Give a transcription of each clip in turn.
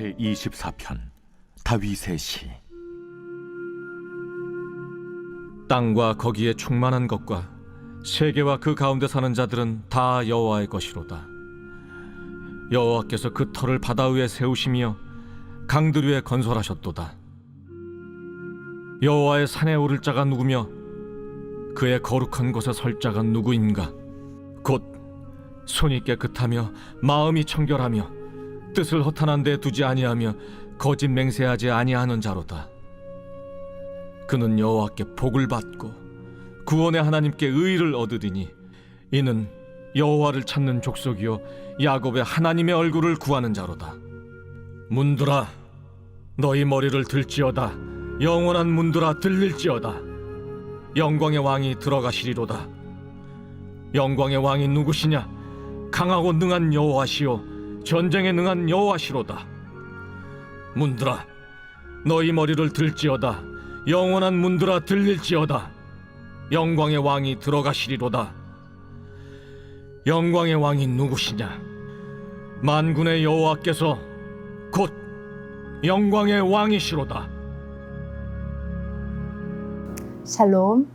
제24편 다윗의 시. 땅과 거기에 충만한 것과 세계와 그 가운데 사는 자들은 다 여호와의 것이로다. 여호와께서 그 터를 바다 위에 세우시며 강들 위에 건설하셨도다. 여호와의 산에 오를 자가 누구며 그의 거룩한 곳에 설 자가 누구인가? 곧 손이 깨끗하며 마음이 청결하며 뜻을 허탄한 데 두지 아니하며 거짓 맹세하지 아니하는 자로다. 그는 여호와께 복을 받고 구원의 하나님께 의를 얻으리니 이는 여호와를 찾는 족속이요 야곱의 하나님의 얼굴을 구하는 자로다. 문들아 너희 머리를 들지어다. 영원한 문들아 들릴지어다. 영광의 왕이 들어가시리로다. 영광의 왕이 누구시냐? 강하고 능한 여호와시요 전쟁에 능한 여호와시로다. 문들아 너희 머리를 들지어다. 영원한 문들아 들릴지어다. 영광의 왕이 들어가시리로다. 영광의 왕이 누구시냐? 만군의 여호와께서 곧 영광의 왕이시로다. 샬롬.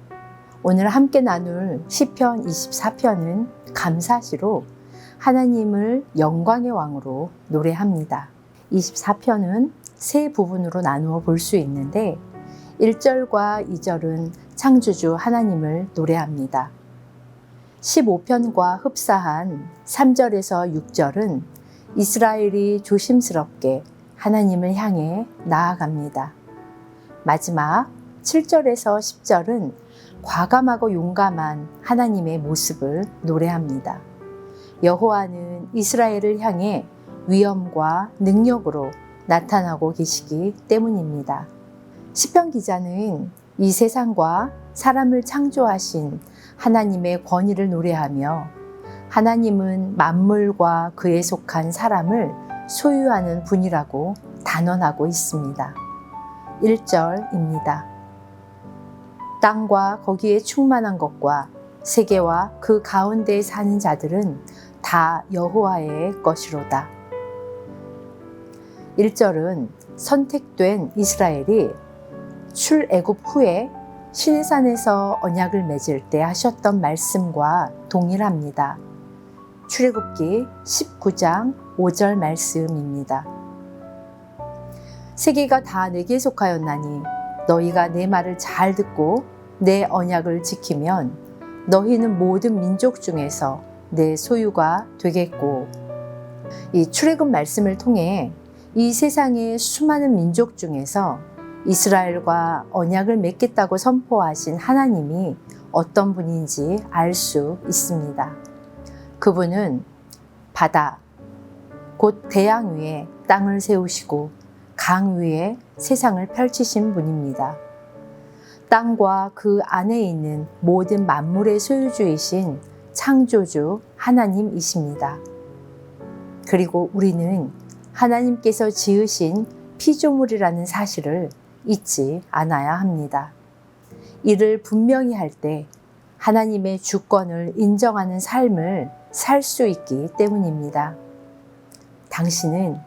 오늘 함께 나눌 시편 24편은 감사시로 하나님을 영광의 왕으로 노래합니다. 24편은 세 부분으로 나누어 볼 수 있는데 1절과 2절은 창조주 하나님을 노래합니다. 15편과 흡사한 3절에서 6절은 이스라엘이 조심스럽게 하나님을 향해 나아갑니다. 마지막 7절에서 10절은 과감하고 용감한 하나님의 모습을 노래합니다. 여호와는 이스라엘을 향해 위엄과 능력으로 나타나고 계시기 때문입니다. 시편 기자는 이 세상과 사람을 창조하신 하나님의 권위를 노래하며 하나님은 만물과 그에 속한 사람을 소유하는 분이라고 단언하고 있습니다. 1절입니다. 땅과 거기에 충만한 것과 세계와 그 가운데에 사는 자들은 다 여호와의 것이로다. 1절은 선택된 이스라엘이 출애굽 후에 시내산에서 언약을 맺을 때 하셨던 말씀과 동일합니다. 출애굽기 19장 5절 말씀입니다. 세계가 다 내게 속하였나니 너희가 내 말을 잘 듣고 내 언약을 지키면 너희는 모든 민족 중에서 내 소유가 되겠고. 이 출애굽 말씀을 통해 이 세상의 수많은 민족 중에서 이스라엘과 언약을 맺겠다고 선포하신 하나님이 어떤 분인지 알 수 있습니다. 그분은 바다, 곧 대양 위에 땅을 세우시고 강 위에 세상을 펼치신 분입니다. 땅과 그 안에 있는 모든 만물의 소유주이신 창조주 하나님이십니다. 그리고 우리는 하나님께서 지으신 피조물이라는 사실을 잊지 않아야 합니다. 이를 분명히 할 때 하나님의 주권을 인정하는 삶을 살 수 있기 때문입니다. 당신은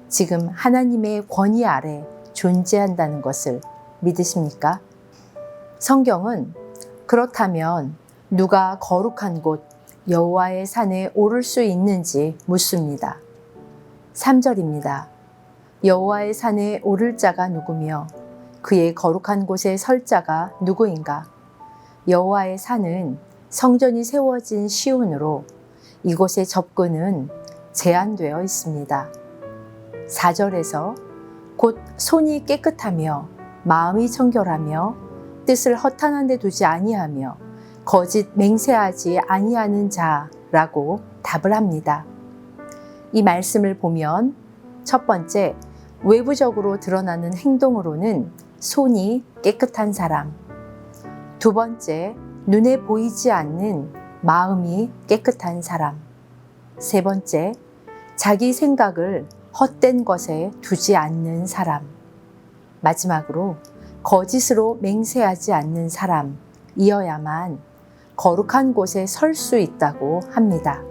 지금 하나님의 권위 아래 존재한다는 것을 믿으십니까? 성경은 그렇다면 누가 거룩한 곳 여호와의 산에 오를 수 있는지 묻습니다. 3절입니다. 여호와의 산에 오를 자가 누구며 그의 거룩한 곳에 설 자가 누구인가? 여호와의 산은 성전이 세워진 시온으로 이곳의 접근은 제한되어 있습니다. 4절에서 곧 손이 깨끗하며 마음이 청결하며 뜻을 허탄한 데 두지 아니하며 거짓 맹세하지 아니하는 자라고 답을 합니다. 이 말씀을 보면 첫 번째, 외부적으로 드러나는 행동으로는 손이 깨끗한 사람. 두 번째, 눈에 보이지 않는 마음이 깨끗한 사람. 세 번째, 자기 생각을 헛된 것에 두지 않는 사람. 마지막으로 거짓으로 맹세하지 않는 사람이어야만 거룩한 곳에 설 수 있다고 합니다.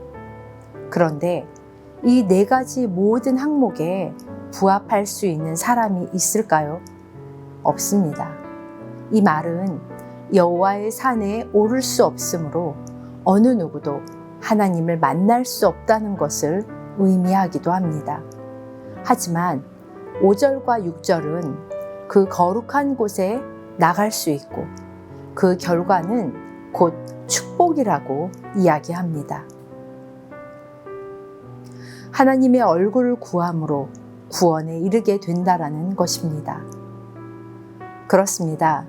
그런데 이 네 가지 모든 항목에 부합할 수 있는 사람이 있을까요? 없습니다. 이 말은 여호와의 산에 오를 수 없으므로 어느 누구도 하나님을 만날 수 없다는 것을 의미하기도 합니다. 하지만 5절과 6절은 그 거룩한 곳에 나갈 수 있고 그 결과는 곧 축복이라고 이야기합니다. 하나님의 얼굴을 구함으로 구원에 이르게 된다라는 것입니다. 그렇습니다.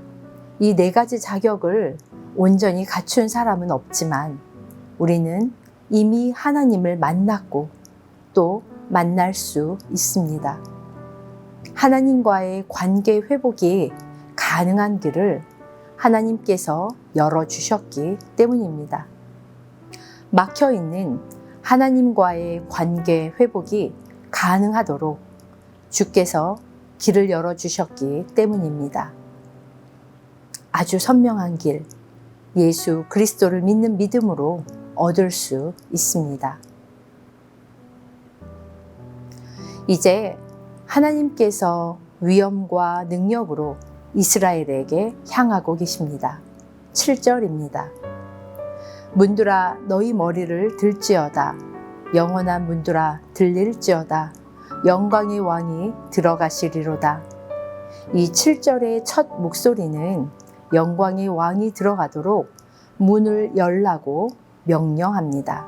이 네 가지 자격을 온전히 갖춘 사람은 없지만 우리는 이미 하나님을 만났고 또 만날 수 있습니다. 하나님과의 관계 회복이 가능한 길을 하나님께서 열어주셨기 때문입니다. 막혀있는 하나님과의 관계 회복이 가능하도록 주께서 길을 열어주셨기 때문입니다. 아주 선명한 길, 예수 그리스도를 믿는 믿음으로 얻을 수 있습니다. 이제 하나님께서 위엄과 능력으로 이스라엘에게 향하고 계십니다. 7절입니다. 문들아 너희 머리를 들지어다. 영원한 문들아 들릴지어다. 영광의 왕이 들어가시리로다. 이 7절의 첫 목소리는 영광의 왕이 들어가도록 문을 열라고 명령합니다.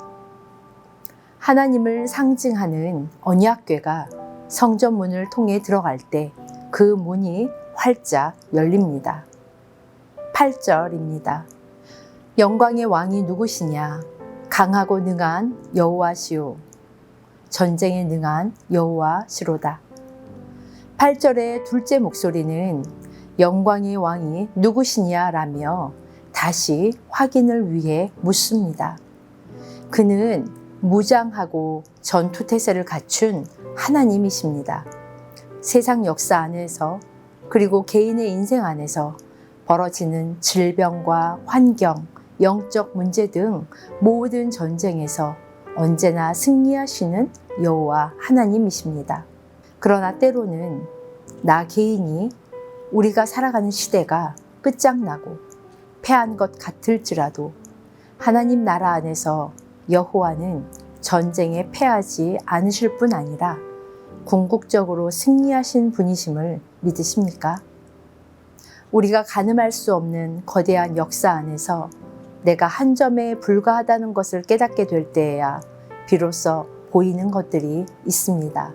하나님을 상징하는 언약궤가 성전문을 통해 들어갈 때 그 문이 활짝 열립니다. 8절입니다. 영광의 왕이 누구시냐? 강하고 능한 여호와시오. 전쟁에 능한 여호와시로다. 8절의 둘째 목소리는 영광의 왕이 누구시냐라며 다시 확인을 위해 묻습니다. 그는 무장하고 전투태세를 갖춘 하나님이십니다. 세상 역사 안에서 그리고 개인의 인생 안에서 벌어지는 질병과 환경, 영적 문제 등 모든 전쟁에서 언제나 승리하시는 여호와 하나님이십니다. 그러나 때로는 나 개인이 우리가 살아가는 시대가 끝장나고 패한 것 같을지라도 하나님 나라 안에서 여호와는 전쟁에 패하지 않으실 뿐 아니라 궁극적으로 승리하신 분이심을 믿으십니까? 우리가 가늠할 수 없는 거대한 역사 안에서 내가 한 점에 불과하다는 것을 깨닫게 될 때에야 비로소 보이는 것들이 있습니다.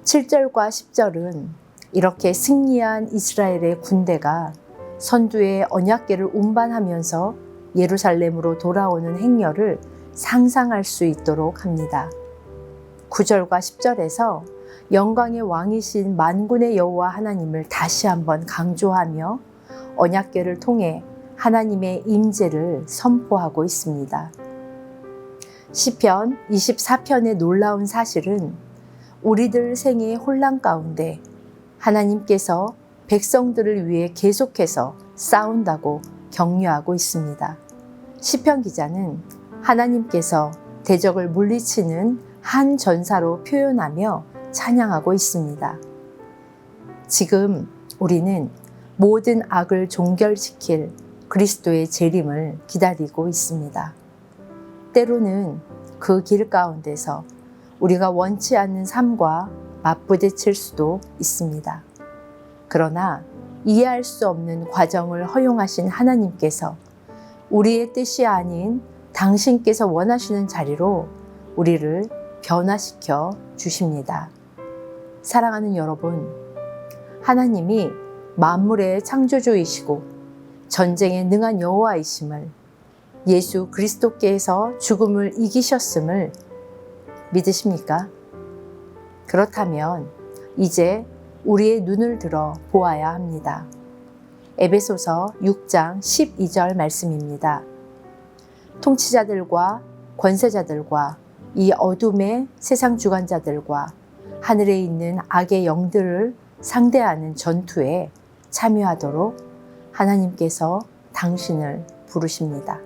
7절과 10절은 이렇게 승리한 이스라엘의 군대가 선두의 언약궤를 운반하면서 예루살렘으로 돌아오는 행렬을 상상할 수 있도록 합니다. 9절과 10절에서 영광의 왕이신 만군의 여호와 하나님을 다시 한번 강조하며 언약궤를 통해 하나님의 임재를 선포하고 있습니다. 시편 24편의 놀라운 사실은 우리들 생의 혼란 가운데 하나님께서 백성들을 위해 계속해서 싸운다고 격려하고 있습니다. 시편 기자는 하나님께서 대적을 물리치는 한 전사로 표현하며 찬양하고 있습니다. 지금 우리는 모든 악을 종결시킬 그리스도의 재림을 기다리고 있습니다. 때로는 그 길 가운데서 우리가 원치 않는 삶과 맞부딪힐 수도 있습니다. 그러나 이해할 수 없는 과정을 허용하신 하나님께서 우리의 뜻이 아닌 당신께서 원하시는 자리로 우리를 변화시켜 주십니다. 사랑하는 여러분, 하나님이 만물의 창조주이시고 전쟁에 능한 여호와이심을, 예수 그리스도께서 죽음을 이기셨음을 믿으십니까? 그렇다면 이제 우리의 눈을 들어 보아야 합니다. 에베소서 6장 12절 말씀입니다. 통치자들과 권세자들과 이 어둠의 세상 주관자들과 하늘에 있는 악의 영들을 상대하는 전투에 참여하도록 하나님께서 당신을 부르십니다.